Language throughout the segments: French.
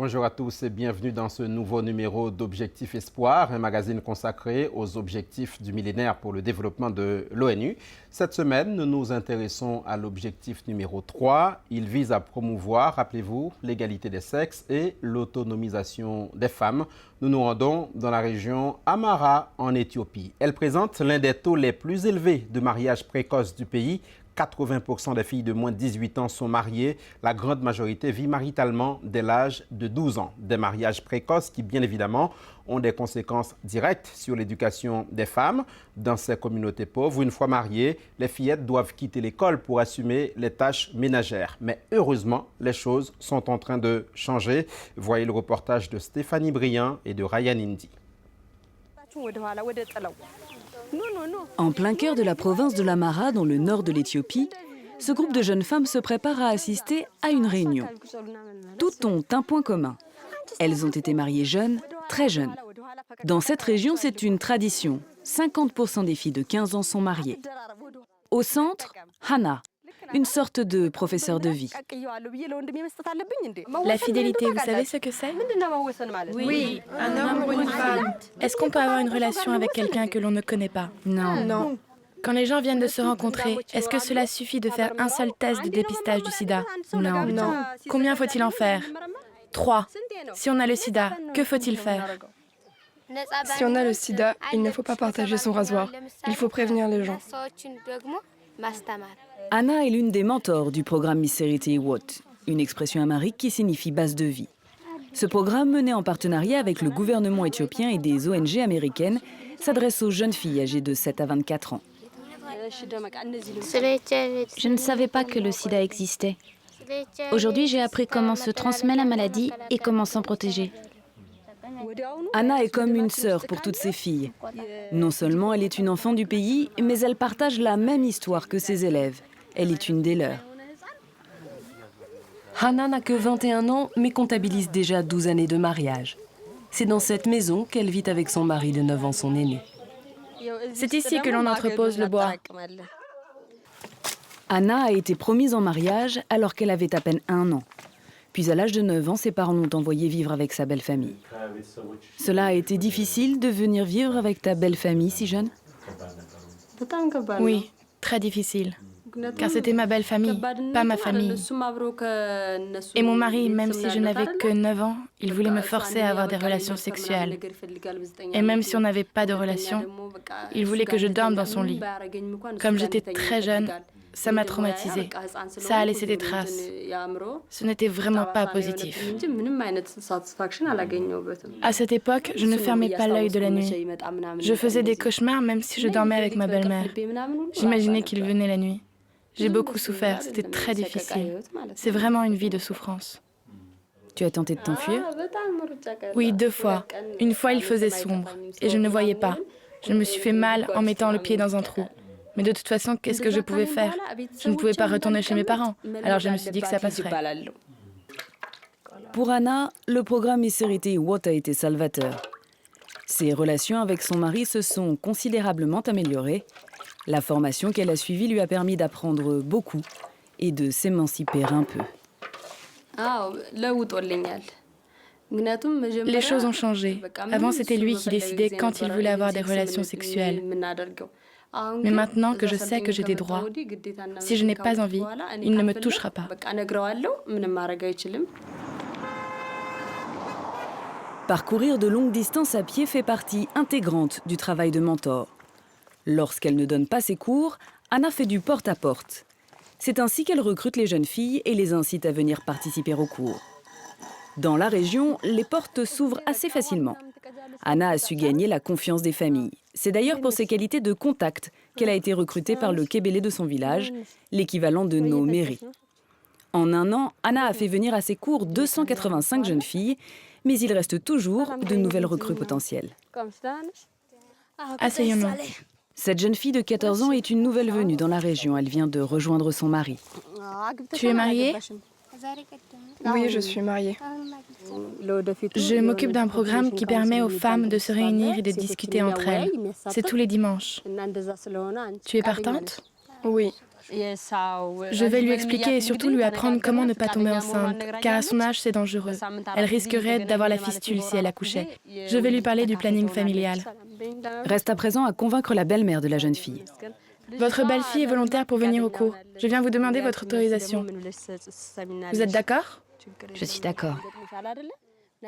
Bonjour à tous et bienvenue dans ce nouveau numéro d'Objectif Espoir, un magazine consacré aux objectifs du millénaire pour le développement de l'ONU. Cette semaine, nous nous intéressons à l'objectif numéro 3. Il vise à promouvoir, rappelez-vous, l'égalité des sexes et l'autonomisation des femmes. Nous nous rendons dans la région Amhara en Éthiopie. Elle présente l'un des taux les plus élevés de mariage précoce du pays. 80% des filles de moins de 18 ans sont mariées. La grande majorité vit maritalement dès l'âge de 12 ans. Des mariages précoces qui, bien évidemment, ont des conséquences directes sur l'éducation des femmes. Dans ces communautés pauvres, une fois mariées, les fillettes doivent quitter l'école pour assumer les tâches ménagères. Mais heureusement, les choses sont en train de changer. Voyez le reportage de Stéphanie Briand et de Ryan Indy. En plein cœur de la province de l'Amhara, dans le nord de l'Éthiopie, ce groupe de jeunes femmes se prépare à assister à une réunion. Toutes ont un point commun. Elles ont été mariées jeunes, très jeunes. Dans cette région, c'est une tradition. 50% des filles de 15 ans sont mariées. Au centre, Hana, une sorte de professeur de vie. La fidélité, vous savez ce que c'est? Oui, un homme ou une femme. Est-ce qu'on peut avoir une relation avec quelqu'un que l'on ne connaît pas? Non. Quand les gens viennent de se rencontrer, est-ce que cela suffit de faire un seul test de dépistage du sida? Non. Combien faut-il en faire? 3. Si on a le sida, que faut-il faire? Si on a le sida, il ne faut pas partager son rasoir. Il faut prévenir les gens. Anna est l'une des mentors du programme Miserity Iwot, une expression amharique qui signifie base de vie. Ce programme, mené en partenariat avec le gouvernement éthiopien et des ONG américaines, s'adresse aux jeunes filles âgées de 7 à 24 ans. Je ne savais pas que le sida existait. Aujourd'hui, j'ai appris comment se transmet la maladie et comment s'en protéger. Anna est comme une sœur pour toutes ses filles. Non seulement elle est une enfant du pays, mais elle partage la même histoire que ses élèves. Elle est une des leurs. Hana n'a que 21 ans, mais comptabilise déjà 12 années de mariage. C'est dans cette maison qu'elle vit avec son mari de 9 ans, son aîné. C'est ici que l'on entrepose le bois. Anna a été promise en mariage alors qu'elle avait à peine 1 an. Puis à l'âge de 9 ans, ses parents l'ont envoyée vivre avec sa belle famille. Cela a été difficile de venir vivre avec ta belle famille si jeune? Oui, très difficile. Car c'était ma belle famille, pas ma famille. Et mon mari, même si je n'avais que 9 ans, il voulait me forcer à avoir des relations sexuelles. Et même si on n'avait pas de relations, il voulait que je dorme dans son lit. Comme j'étais très jeune, ça m'a traumatisée. Ça a laissé des traces. Ce n'était vraiment pas positif. À cette époque, je ne fermais pas l'œil de la nuit. Je faisais des cauchemars même si je dormais avec ma belle-mère. J'imaginais qu'il venait la nuit. J'ai beaucoup souffert, c'était très difficile. C'est vraiment une vie de souffrance. Tu as tenté de t'enfuir? Oui, 2 fois. Une fois, il faisait sombre et je ne voyais pas. Je me suis fait mal en mettant le pied dans un trou. Mais de toute façon, qu'est-ce que je pouvais faire? Je ne pouvais pas retourner chez mes parents. Alors je me suis dit que ça passerait. Pour Anna, le programme Miserity Iwot a été salvateur. Ses relations avec son mari se sont considérablement améliorées. La formation qu'elle a suivie lui a permis d'apprendre beaucoup et de s'émanciper un peu. Les choses ont changé. Avant, c'était lui qui décidait quand il voulait avoir des relations sexuelles. Mais maintenant que je sais que j'ai des droits, si je n'ai pas envie, il ne me touchera pas. Parcourir de longues distances à pied fait partie intégrante du travail de mentor. Lorsqu'elle ne donne pas ses cours, Anna fait du porte-à-porte. C'est ainsi qu'elle recrute les jeunes filles et les incite à venir participer aux cours. Dans la région, les portes s'ouvrent assez facilement. Anna a su gagner la confiance des familles. C'est d'ailleurs pour ses qualités de contact qu'elle a été recrutée par le Kébélé de son village, l'équivalent de nos mairies. En 1 an, Anna a fait venir à ses cours 285 jeunes filles, mais il reste toujours de nouvelles recrues potentielles. Asseyons-nous. Cette jeune fille de 14 ans est une nouvelle venue dans la région. Elle vient de rejoindre son mari. Tu es mariée? Oui, je suis mariée. Je m'occupe d'un programme qui permet aux femmes de se réunir et de discuter entre elles. C'est tous les dimanches. Tu es partante? Oui. Je vais lui expliquer et surtout lui apprendre comment ne pas tomber enceinte, car à son âge, c'est dangereux. Elle risquerait d'avoir la fistule si elle accouchait. Je vais lui parler du planning familial. Reste à présent à convaincre la belle-mère de la jeune fille. Votre belle-fille est volontaire pour venir au cours. Je viens vous demander votre autorisation. Vous êtes d'accord? Je suis d'accord.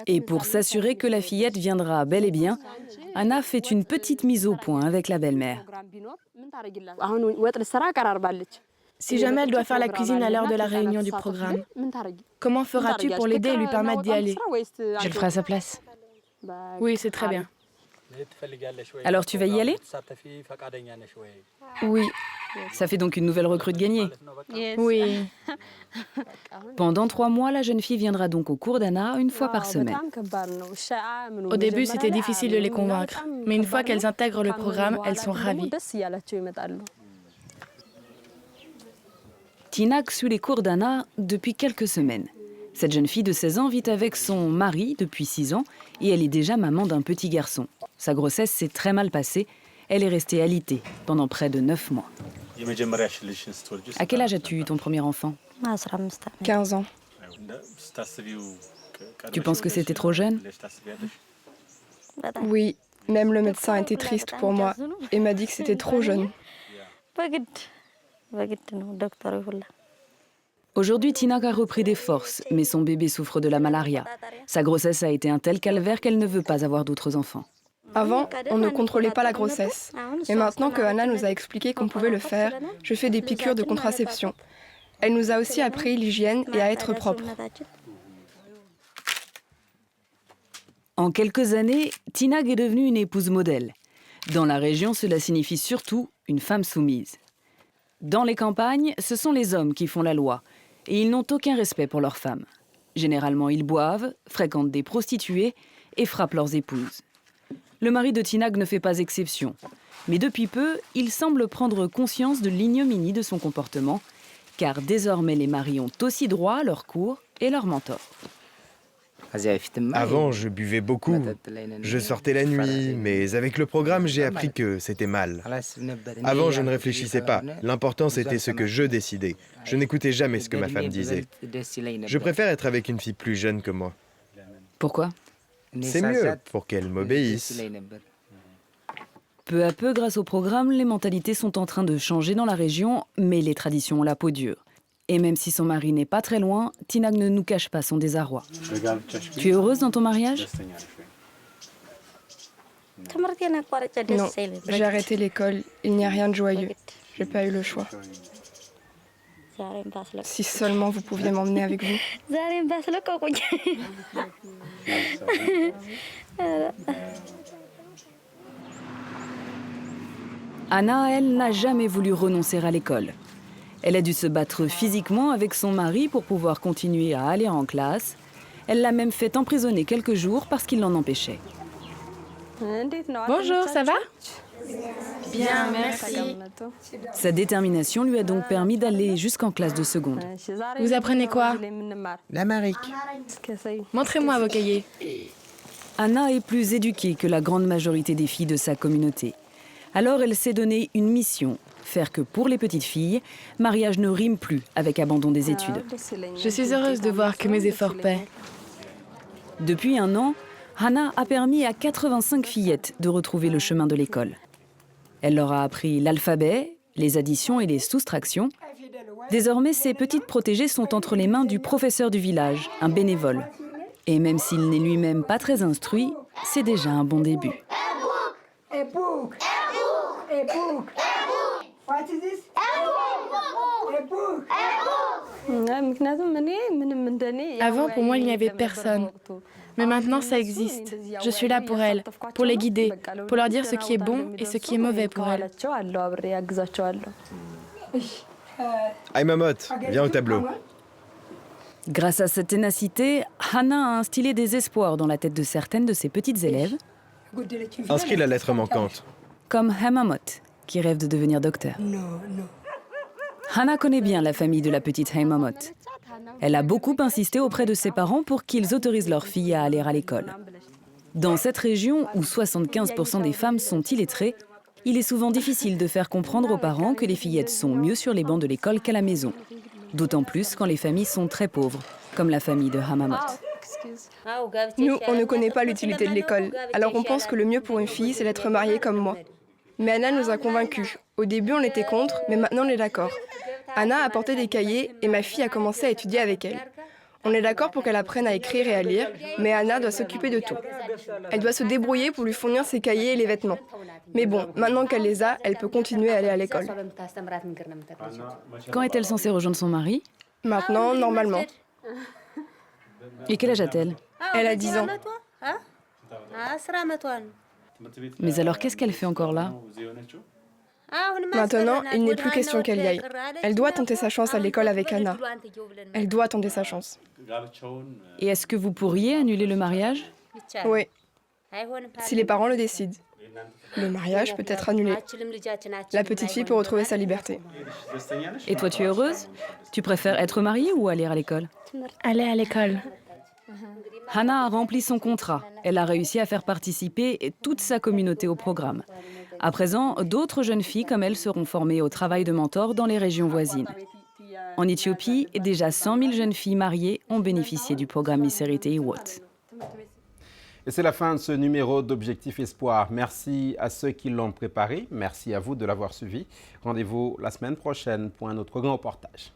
Et pour s'assurer que la fillette viendra bel et bien, Anna fait une petite mise au point avec la belle-mère. Si jamais elle doit faire la cuisine à l'heure de la réunion du programme, comment feras-tu pour l'aider et lui permettre d'y aller? Je le ferai à sa place. Oui, c'est très bien. Alors tu vas y aller? Oui, Ça fait donc une nouvelle recrue de gagnée. oui. Pendant 3 mois, la jeune fille viendra donc au cours d'Anna une fois par semaine. Au début, c'était difficile de les convaincre, mais une fois qu'elles intègrent le programme, elles sont ravies. Tinak suit les cours d'Anna depuis quelques semaines. Cette jeune fille de 16 ans vit avec son mari depuis 6 ans et elle est déjà maman d'un petit garçon. Sa grossesse s'est très mal passée. Elle est restée alitée pendant près de 9 mois. À quel âge as-tu eu ton premier enfant? 15 ans. Tu penses que c'était trop jeune? Oui, même le médecin était triste pour moi et m'a dit que c'était trop jeune. Aujourd'hui, Tinak a repris des forces, mais son bébé souffre de la malaria. Sa grossesse a été un tel calvaire qu'elle ne veut pas avoir d'autres enfants. Avant, on ne contrôlait pas la grossesse. Et maintenant que Anna nous a expliqué qu'on pouvait le faire, je fais des piqûres de contraception. Elle nous a aussi appris l'hygiène et à être propre. En quelques années, Tinak est devenue une épouse modèle. Dans la région, cela signifie surtout une femme soumise. Dans les campagnes, ce sont les hommes qui font la loi, et ils n'ont aucun respect pour leurs femmes. Généralement, ils boivent, fréquentent des prostituées et frappent leurs épouses. Le mari de Tinak ne fait pas exception. Mais depuis peu, il semble prendre conscience de l'ignominie de son comportement, car désormais les maris ont aussi droit à leur cours et leur mentor. Avant, je buvais beaucoup. Je sortais la nuit, mais avec le programme, j'ai appris que c'était mal. Avant, je ne réfléchissais pas. L'important, c'était ce que je décidais. Je n'écoutais jamais ce que ma femme disait. Je préfère être avec une fille plus jeune que moi. Pourquoi ? C'est mieux pour qu'elle m'obéisse. Peu à peu, grâce au programme, les mentalités sont en train de changer dans la région, mais les traditions ont la peau dure. Et même si son mari n'est pas très loin, Tinak ne nous cache pas son désarroi. Tu es heureuse dans ton mariage ? Non, j'ai arrêté l'école. Il n'y a rien de joyeux. J'ai pas eu le choix. Si seulement vous pouviez m'emmener avec vous. Anna, elle, n'a jamais voulu renoncer à l'école. Elle a dû se battre physiquement avec son mari pour pouvoir continuer à aller en classe. Elle l'a même fait emprisonner quelques jours parce qu'il l'en empêchait. Bonjour, ça va? Bien, merci. Sa détermination lui a donc permis d'aller jusqu'en classe de seconde. Vous apprenez quoi? L'Amérique. Montrez-moi vos cahiers. Anna est plus éduquée que la grande majorité des filles de sa communauté. Alors elle s'est donné une mission, faire que pour les petites filles, mariage ne rime plus avec abandon des études. Je suis heureuse de voir que mes efforts paient. Depuis 1 an, Hannah a permis à 85 fillettes de retrouver le chemin de l'école. Elle leur a appris l'alphabet, les additions et les soustractions. Désormais, ces petites protégées sont entre les mains du professeur du village, un bénévole. Et même s'il n'est lui-même pas très instruit, c'est déjà un bon début. Avant, pour moi, il n'y avait personne. Mais maintenant, ça existe. Je suis là pour elles, pour les guider, pour leur dire ce qui est bon et ce qui est mauvais pour elles. Aymamot, viens au tableau. Grâce à cette ténacité, Hannah a instillé des espoirs dans la tête de certaines de ses petites élèves, Inscris la lettre manquante. comme Haymamot, qui rêve de devenir docteur. Hannah connaît bien la famille de la petite Haymamot. Elle a beaucoup insisté auprès de ses parents pour qu'ils autorisent leur fille à aller à l'école. Dans cette région où 75% des femmes sont illettrées, Il est souvent difficile de faire comprendre aux parents que les fillettes sont mieux sur les bancs de l'école qu'à la maison. D'autant plus quand les familles sont très pauvres, comme la famille de Hamamot. Nous, on ne connaît pas l'utilité de l'école, alors on pense que le mieux pour une fille, c'est d'être mariée comme moi. Mais Anna nous a convaincus. Au début, on était contre, mais maintenant on est d'accord. Anna a apporté des cahiers et ma fille a commencé à étudier avec elle. On est d'accord pour qu'elle apprenne à écrire et à lire, mais Anna doit s'occuper de tout. Elle doit se débrouiller pour lui fournir ses cahiers et les vêtements. Mais bon, maintenant qu'elle les a, elle peut continuer à aller à l'école. Quand est-elle censée rejoindre son mari? Maintenant, normalement. Et quel âge a-t-elle? Elle a 10 ans. Mais alors qu'est-ce qu'elle fait encore là? Maintenant, il n'est plus question qu'elle y aille. Elle doit tenter sa chance à l'école avec Anna. Elle doit tenter sa chance. Et est-ce que vous pourriez annuler le mariage? Oui, si les parents le décident. Le mariage peut être annulé. La petite fille peut retrouver sa liberté. Et toi, tu es heureuse? Tu préfères être mariée ou aller à l'école? Aller à l'école. Hannah a rempli son contrat. Elle a réussi à faire participer toute sa communauté au programme. À présent, d'autres jeunes filles comme elle seront formées au travail de mentor dans les régions voisines. En Éthiopie, déjà 100 000 jeunes filles mariées ont bénéficié du programme Miserite Iwot. Et c'est la fin de ce numéro d'Objectif Espoir. Merci à ceux qui l'ont préparé. Merci à vous de l'avoir suivi. Rendez-vous la semaine prochaine pour un autre grand reportage.